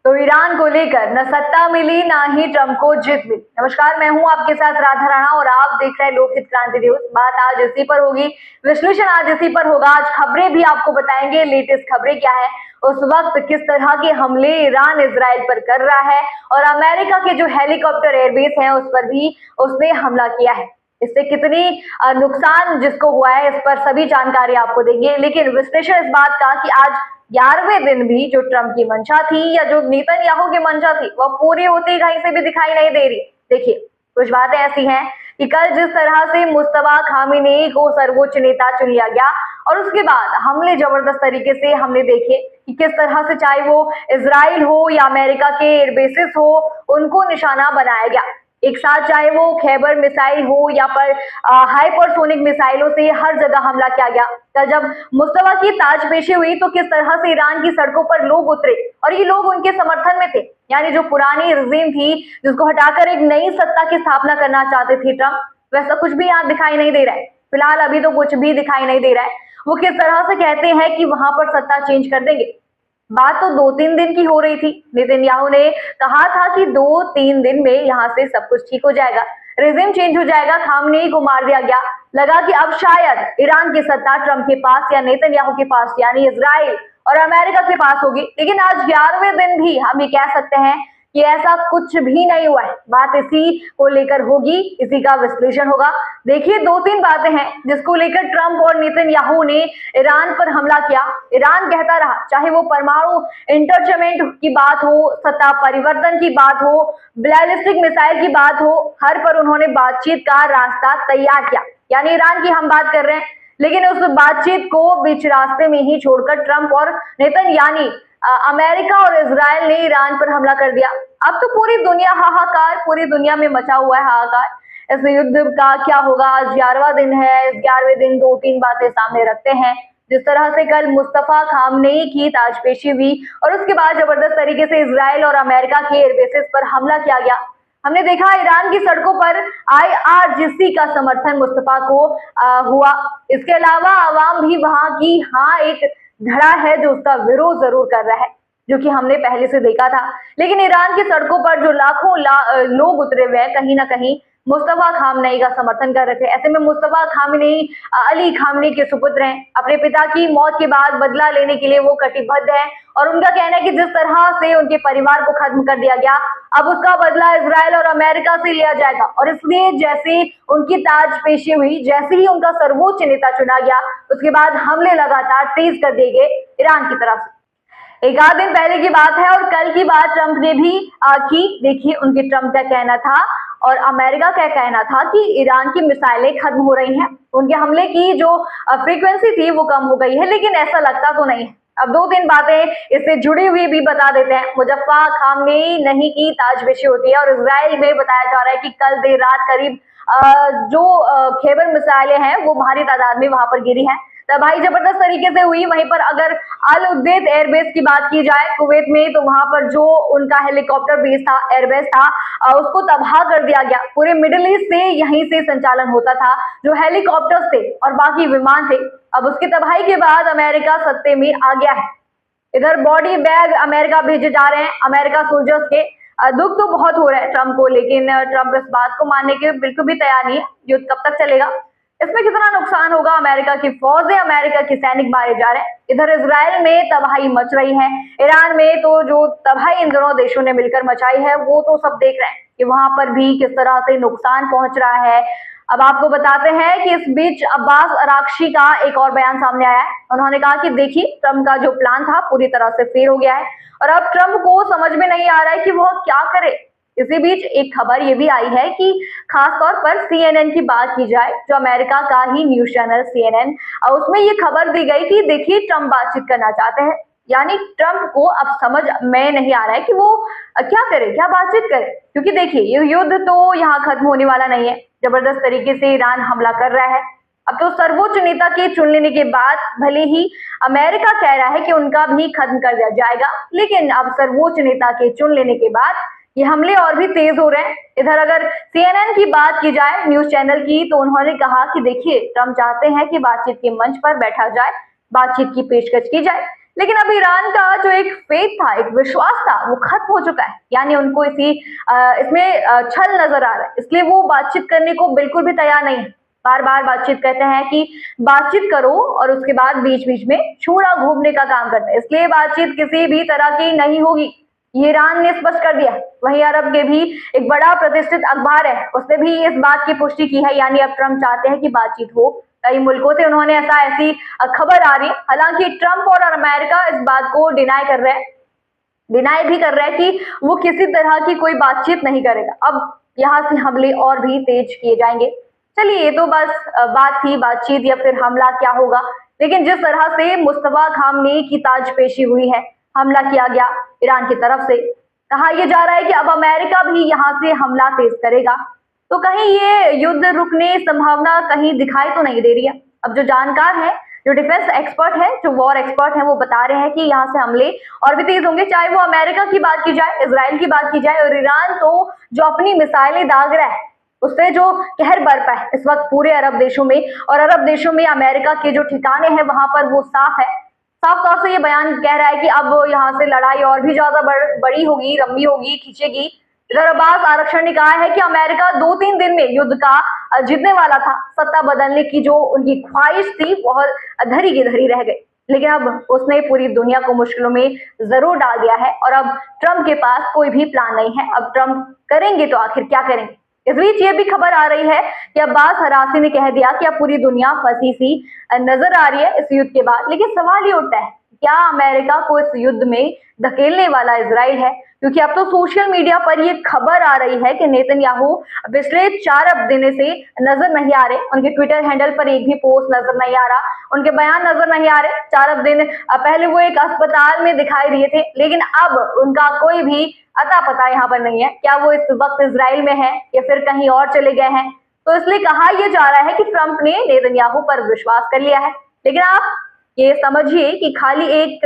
तो ईरान को लेकर न सत्ता मिली ना ही ट्रंप को जीत मिली। नमस्कार, मैं हूं आपके साथ राधा राणा और आप देख रहे हैं लोकहित क्रांति न्यूज। बात आज इसी पर होगी, विश्लेषण आज इसी पर होगा। आज खबरें भी आपको बताएंगे, लेटेस्ट खबरें क्या है, उस वक्त किस तरह के हमले ईरान इजराइल पर कर रहा है और अमेरिका के जो हेलीकॉप्टर एयरबेस है उस पर भी उसने हमला किया है। इससे कितनी नुकसान जिसको हुआ है, इस पर सभी जानकारी आपको देंगे। लेकिन विश्लेषण इस बात का कि आज 11वें दिन भी जो ट्रंप की मंशा थी या जो नेतन्याहू की मंशा थी वह पूरी होती कहीं से भी दिखाई नहीं दे रही। देखिए, कुछ बातें ऐसी हैं कि कल जिस तरह से मुस्तफा खामेनेई को सर्वोच्च नेता चुन लिया गया और उसके बाद हमले जबरदस्त तरीके से हमने देखे कि किस तरह से चाहे वो इजराइल हो या अमेरिका के एयरबेसेस हो, उनको निशाना बनाया गया एक साथ, चाहे वो खैबर मिसाइल हो या पर हाइपरसोनिक मिसाइलों से हर जगह हमला किया गया। कल जब मुस्तफा की ताजपेशी हुई तो किस तरह से ईरान की सड़कों पर लोग उतरे और ये लोग उनके समर्थन में थे। यानी जो पुरानी रिजीम थी जिसको हटाकर एक नई सत्ता की स्थापना करना चाहते थे ट्रंप, वैसा कुछ भी यहाँ दिखाई नहीं दे रहा है। फिलहाल अभी तो कुछ भी दिखाई नहीं दे रहा है। वो किस तरह से कहते हैं कि वहां पर सत्ता चेंज कर देंगे। बात तो 2-3 दिन की हो रही थी। नेतन्याहू ने कहा था कि 2-3 दिन में यहाँ से सब कुछ ठीक हो जाएगा, रिजिम चेंज हो जाएगा, खामनेई को मार दिया गया। लगा कि अब शायद ईरान की सत्ता ट्रंप के पास या नेतन्याहू के पास यानी इजराइल और अमेरिका के पास होगी। लेकिन आज 11वें दिन भी हम ये कह सकते हैं कि ऐसा कुछ भी नहीं हुआ है। बात इसी को लेकर होगी, इसी का विश्लेषण होगा। देखिए, 2-3 बातें हैं जिसको लेकर ट्रंप और नेतन्याहू ने ईरान पर हमला किया। ईरान कहता रहा, चाहे वो परमाणु इंटरचेंजमेंट की बात हो, सत्ता परिवर्तन की बात हो, बैलिस्टिक मिसाइल की बात हो, हर पर उन्होंने बातचीत का रास्ता तैयार किया। यानी ईरान की हम बात कर रहे हैं, लेकिन उस बातचीत को बीच रास्ते में ही छोड़कर ट्रंप और नेतन्याहू अमेरिका और इजराइल ने ईरान पर हमला कर दिया। अब तो पूरी दुनिया हाहाकार, पूरी दुनिया में मचा हुआ है हाहाकार। इस युद्ध का क्या होगा? आज 11वां दिन है। इस 11वें दिन 2-3 बातें सामने रखते हैं। जिस तरह से कल मुस्तफा खामनेई की ताजपेशी हुई और उसके बाद जबरदस्त तरीके से इजराइल और अमेरिका के एयरबेसेस पर हमला किया गया। हमने देखा ईरान की सड़कों पर IRGC का समर्थन मुस्तफा को हुआ। इसके अलावा आवाम भी वहां की एक धड़ा है जो उसका विरोध जरूर कर रहा है, जो कि हमने पहले से देखा था। लेकिन ईरान की सड़कों पर जो लाखों लोग उतरे हुए हैं, कहीं ना कहीं मुस्तफा खामनेई का समर्थन कर रहे थे। ऐसे में मुस्तफा खामनेई अली खामनेई के सुपुत्र हैं। अपने पिता की मौत के बाद बदला लेने के लिए वो कटिबद्ध है और उनका कहना है कि जिस तरह से उनके परिवार को खत्म कर दिया गया, अब उसका बदला इजराइल और अमेरिका से लिया जाएगा। और इसलिए जैसे उनकी ताजपेशी हुई, जैसे ही उनका सर्वोच्च नेता चुना गया, उसके बाद हमले लगातार तेज कर दिए गए ईरान की तरफ से। एक आध दिन पहले की बात है और कल की बात ट्रंप ने भी की। देखिए, उनके ट्रंप का कहना था और अमेरिका का कहना था कि ईरान की मिसाइलें खत्म हो रही हैं, उनके हमले की जो फ्रीक्वेंसी थी वो कम हो गई है, लेकिन ऐसा लगता तो नहीं है। अब 2-3 बातें इससे जुड़ी हुई भी बता देते हैं। मुस्तफा खामनेई नहीं की ताजपेशी होती है और इजराइल में बताया जा रहा है कि कल देर रात करीब जो खैबर मिसाइलें हैं वो भारी तादाद में वहां पर गिरी हैं। तबाही जबरदस्त तरीके से हुई। वहीं पर अगर अल उदेद एयरबेस की बात की जाए कुवैत में, तो वहां पर जो उनका हेलीकॉप्टर बेस था, एयरबेस था, उसको तबाह कर दिया गया। पूरे मिडिल ईस्ट से यहीं से संचालन होता था, जो हेलीकॉप्टर्स थे और बाकी विमान थे। अब उसकी तबाही के बाद अमेरिका सत्ते में आ गया है। इधर बॉडी बैग अमेरिका भेजे जा रहे हैं अमेरिका सोल्जर्स के। दुख तो बहुत हो रहा है ट्रंप को, लेकिन ट्रंप इस बात को मानने के बिल्कुल भी तैयार नहीं है। युद्ध कब तक चलेगा, इसमें कितना नुकसान होगा, अमेरिका की फौजें, अमेरिका के सैनिक मारे जा रहे हैं। इधर इजराइल में तबाही मच रही है। ईरान में तो जो तबाही इन दोनों देशों ने मिलकर मचाई है वो तो सब देख रहे हैं कि वहां पर भी किस तरह से नुकसान पहुंच रहा है। अब आपको बताते हैं कि इस बीच अब्बास अराक्ची का एक और बयान सामने आया है। उन्होंने कहा कि देखिए, ट्रंप का जो प्लान था पूरी तरह से फेल हो गया है और अब ट्रंप को समझ में नहीं आ रहा है कि वह क्या करे। इसी बीच एक खबर ये भी आई है कि खासतौर पर CNN की बात की जाए, जो अमेरिका का ही न्यूज चैनल CNN, उसमें ये खबर दी गई कि देखिए, ट्रंप बातचीत करना चाहते हैं। यानी ट्रंप को अब समझ में नहीं आ रहा है कि वो क्या करे, क्या बातचीत करे, क्योंकि देखिए ये युद्ध तो यहाँ खत्म होने वाला नहीं है। जबरदस्त तरीके से ईरान हमला कर रहा है। अब तो सर्वोच्च नेता के चुन लेने के बाद भले ही अमेरिका कह रहा है कि उनका भी खत्म कर दिया जाएगा, लेकिन अब सर्वोच्च नेता के चुन लेने के बाद ये हमले और भी तेज हो रहे हैं। इधर अगर CNN की बात की जाए, न्यूज चैनल की, तो उन्होंने कहा कि देखिए, ट्रंप चाहते हैं कि बातचीत के मंच पर बैठा जाए, बातचीत की पेशकश की जाए, लेकिन अब ईरान का जो एक फेथ था, एक विश्वास था, वो खत्म हो चुका है। यानी उनको इसमें छल नजर आ रहा है, इसलिए वो बातचीत करने को बिल्कुल भी तैयार नहीं है। बार बार बातचीत कहते हैं कि बातचीत करो और उसके बाद बीच बीच में छुरा घूमने का काम करते हैं, इसलिए बातचीत किसी भी तरह की नहीं होगी, ये ईरान ने स्पष्ट कर दिया। वहीं अरब के भी एक बड़ा प्रतिष्ठित अखबार है, उसने भी इस बात की पुष्टि की है, यानी अब ट्रंप चाहते हैं कि बातचीत हो। कई मुल्कों से उन्होंने ऐसी खबर आ रही है। हालांकि ट्रंप और अमेरिका इस बात को डिनाई भी कर रहा है कि वो किसी तरह की कोई बातचीत नहीं करेगा। अब यहाँ से हमले और भी तेज किए जाएंगे। चलिए, ये तो बस बात थी, बातचीत या फिर हमला क्या होगा। लेकिन जिस तरह से मुस्तफा खामनेई की ताजपेशी हुई है, हमला किया गया ईरान की तरफ से, कहा यह जा रहा है कि अब अमेरिका भी यहाँ से हमला तेज करेगा, तो कहीं ये युद्ध रुकने संभावना कहीं दिखाई तो नहीं दे रही है। अब जो जानकार है, जो डिफेंस एक्सपर्ट है, जो वॉर एक्सपर्ट है, वो बता रहे हैं कि यहाँ से हमले और भी तेज होंगे, चाहे वो अमेरिका की बात की जाए, इजराइल की बात की जाए, और ईरान तो जो अपनी मिसाइलें दाग रहा है, उससे जो कहर बरपा है इस वक्त पूरे अरब देशों में, और अरब देशों में अमेरिका के जो ठिकाने हैं वहां पर वो साफ है। साफ तौर से ये बयान कह रहा है कि अब यहाँ से लड़ाई और भी ज्यादा बड़ी होगी, लंबी होगी, खींचेगी। इधर अब्बास आरक्षण ने कहा है कि अमेरिका 2-3 दिन में युद्ध का जीतने वाला था। सत्ता बदलने की जो उनकी ख्वाहिश थी बहुत धरी की धरी रह गई, लेकिन अब उसने पूरी दुनिया को मुश्किलों में जरूर डाल दिया है, और अब ट्रंप के पास कोई भी प्लान नहीं है। अब ट्रंप करेंगे तो आखिर क्या करेंगे। इस बीच ये भी खबर आ रही है कि अब्बास अरासी ने कह दिया कि अब पूरी दुनिया फंसी सी नजर आ रही है इस युद्ध के बाद। लेकिन सवाल ये उठता है, क्या अमेरिका को इस युद्ध में धकेलने वाला इजराइल है? क्योंकि अब तो सोशल मीडिया पर ये खबर आ रही है कि नेतन्याहू पिछले 4 दिन से नजर नहीं आ रहे, उनके ट्विटर हैंडल पर एक भी पोस्ट नजर नहीं आ रहा, उनके बयान नजर नहीं आ रहे। 4 दिन पहले वो एक अस्पताल में दिखाई दिए थे, लेकिन अब उनका कोई भी अता पता यहाँ पर नहीं है। क्या वो इस वक्त इजराइल में है या फिर कहीं और चले गए हैं? तो इसलिए कहा यह जा रहा है कि ट्रंप ने नेतन्याहू पर विश्वास कर लिया है। लेकिन आप ये समझिए कि खाली एक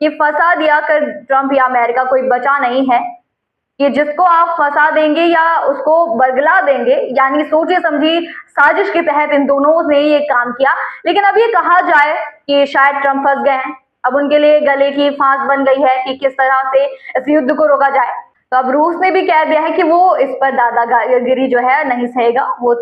ये फंसा दिया कर ट्रंप या अमेरिका कोई बचा नहीं है, कि जिसको आप फंसा देंगे या उसको बरगला देंगे, यानी सोचे समझी साजिश के तहत इन दोनों ने ये काम किया। लेकिन अब ये कहा जाए कि शायद ट्रंप फंस गए हैं, अब उनके लिए गले की फांस बन गई है कि किस तरह से इस युद्ध को रोका जाए। तो अब रूस ने भी कह दिया है कि वो इस पर दादागिरी जो है नहीं सहेगा, वो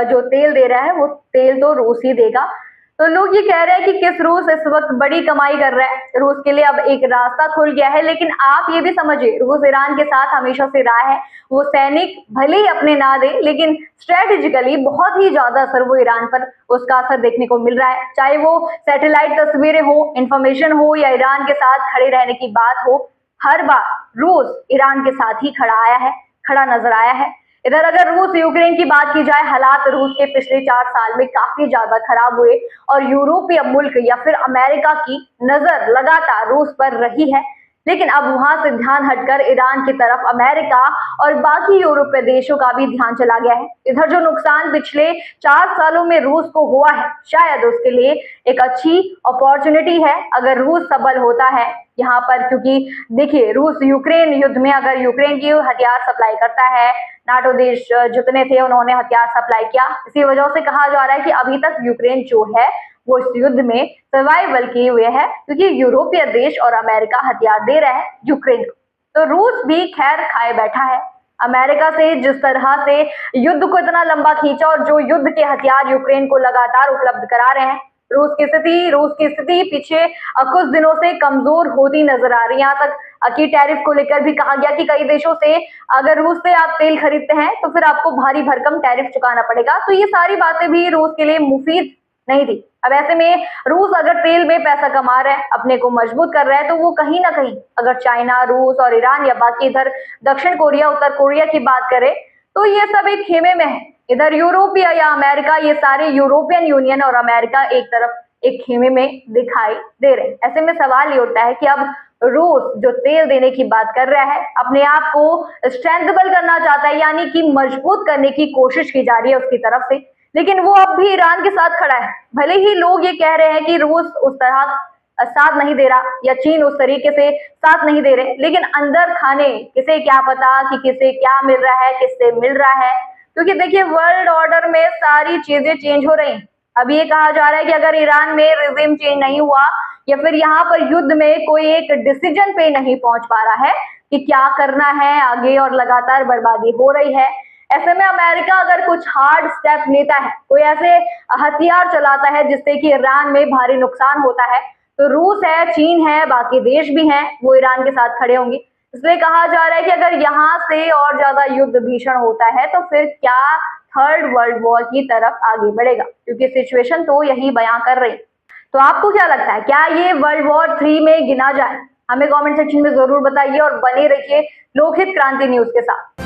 जो तेल दे रहा है वो तेल तो रूस ही देगा। तो लोग ये कह रहे हैं कि किस रूस इस वक्त बड़ी कमाई कर रहा है, रूस के लिए अब एक रास्ता खुल गया है। लेकिन आप ये भी समझिए, रूस ईरान के साथ हमेशा से रहा है, वो सैनिक भले ही अपने ना दे, लेकिन स्ट्रेटेजिकली बहुत ही ज्यादा असर वो ईरान पर उसका असर देखने को मिल रहा है। चाहे वो सैटेलाइट तस्वीरें हो, इंफॉर्मेशन हो, या ईरान के साथ खड़े रहने की बात हो, हर बार रूस ईरान के साथ ही खड़ा नजर आया है। इधर अगर रूस यूक्रेन की बात की जाए, हालात रूस के पिछले 4 साल में काफी ज्यादा खराब हुए, और यूरोपीय मुल्क या फिर अमेरिका की नजर लगातार रूस पर रही है। लेकिन अब वहां से ध्यान हटकर ईरान की तरफ अमेरिका और बाकी यूरोपीय देशों का भी ध्यान चला गया है। इधर जो नुकसान पिछले 4 सालों में रूस को हुआ है, शायद उसके लिए एक अच्छी अपॉर्चुनिटी है अगर रूस सबल होता है यहाँ पर। क्योंकि देखिए, रूस यूक्रेन युद्ध में अगर यूक्रेन की हथियार सप्लाई करता है, नाटो देश जितने थे उन्होंने हथियार सप्लाई किया, इसी वजह से कहा जा रहा है कि अभी तक यूक्रेन जो है वो इस युद्ध में सर्वाइवल किए हुए है, क्योंकि यूरोपीय देश और अमेरिका हथियार दे रहा है यूक्रेन को। तो रूस भी खैर खाए बैठा है अमेरिका से, जिस तरह से युद्ध को इतना लंबा खींचा और जो युद्ध के हथियार यूक्रेन को लगातार उपलब्ध करा रहे हैं। रूस की स्थिति पीछे कुछ दिनों से कमजोर होती नजर आ रही है। यहाँ तक कि टैरिफ को लेकर भी कहा गया कि कई देशों से अगर रूस से आप तेल खरीदते हैं तो फिर आपको भारी भरकम टैरिफ चुकाना पड़ेगा। तो ये सारी बातें भी रूस के लिए मुफीद नहीं थी। अब ऐसे में रूस अगर तेल में पैसा कमा रहा है, अपने को मजबूत कर रहा है, तो वो कहीं ना कहीं अगर चाइना, रूस और ईरान या बाकी इधर दक्षिण कोरिया, उत्तर कोरिया की बात करें, तो ये सब एक खेमे में है। इधर यूरोप या अमेरिका, ये सारे यूरोपियन यूनियन और अमेरिका एक तरफ एक खेमे में दिखाई दे रहे हैं। ऐसे में सवाल ये उठता है कि अब रूस जो तेल देने की बात कर रहा है, अपने आप को स्ट्रेंथेबल करना चाहता है, यानी कि मजबूत करने की कोशिश की जा रही है उसकी तरफ से। लेकिन वो अब भी ईरान के साथ खड़ा है। भले ही लोग ये कह रहे हैं कि रूस उस तरह साथ नहीं दे रहा या चीन उस तरीके से साथ नहीं दे रहे, लेकिन अंदर खाने किसे क्या पता कि किसे क्या मिल रहा है, किससे मिल रहा है। क्योंकि देखिए, वर्ल्ड ऑर्डर में सारी चीजें चेंज हो रही हैं। अब ये कहा जा रहा है कि अगर ईरान में रिजिम चेंज नहीं हुआ, या फिर यहाँ पर युद्ध में कोई एक डिसीजन पे नहीं पहुंच पा रहा है कि क्या करना है आगे, और लगातार बर्बादी हो रही है। ऐसे में अमेरिका अगर कुछ हार्ड स्टेप लेता है, कोई ऐसे हथियार चलाता है जिससे कि ईरान में भारी नुकसान होता है, तो रूस है, चीन है, बाकी देश भी हैं, वो ईरान के साथ खड़े होंगे। इसलिए कहा जा रहा है कि अगर यहाँ से और ज्यादा युद्ध भीषण होता है तो फिर क्या थर्ड वर्ल्ड वॉर की तरफ आगे बढ़ेगा, क्योंकि सिचुएशन तो यही बयां कर रही। तो आपको क्या लगता है, क्या ये वर्ल्ड वॉर 3 में गिना जाए? हमें कमेंट सेक्शन में जरूर बताइए और बने रहिए लोकहित क्रांति न्यूज के साथ।